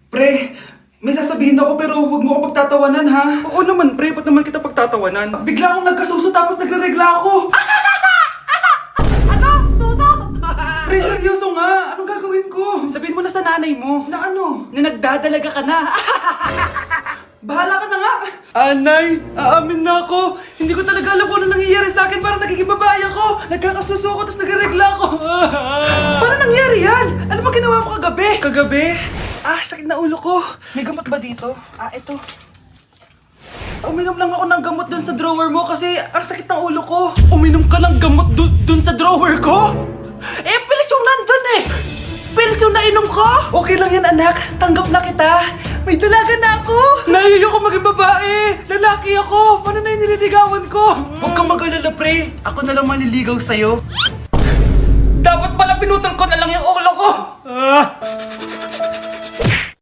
Pre, may sasabihin ako pero huwag mo ako pagtatawanan ha. Oo naman pre, ba't naman kita pagtatawanan? Bigla akong nagkasuso tapos nagre-regla ako. Ano? Suso? Pre, seryoso nga. Anong gagawin ko? Sabihin mo na sa nanay mo Na ano? na nagdadalaga ka na. Bahala ka na nga! Anay, aamin na ako. Hindi ko talaga alam kung ano nangyayari sa akin. Parang nagiging babae ako. Nagkakasuso ako, tapos nagregla ako. Paano nangyari yan? Ano ba ginawa mo kagabi? Kagabi? Sakit na ulo ko. May gamot ba dito? Ito. Uminom lang ako ng gamot dun sa drawer mo kasi ang sakit ng ulo ko. Uminom ka ng gamot dun sa drawer ko? Pilis yung nandun eh! Pilis yung nainom ko! Okay lang yan anak, tanggap na kita. May dalaga na ako. Ayoko maging babae! Lalaki ako! Paano na yung nililigawan ko? Huwag kang mag-alala pre. Ako na lang maliligaw sa'yo. Dapat pala pinutol ko na lang yung ulo ko!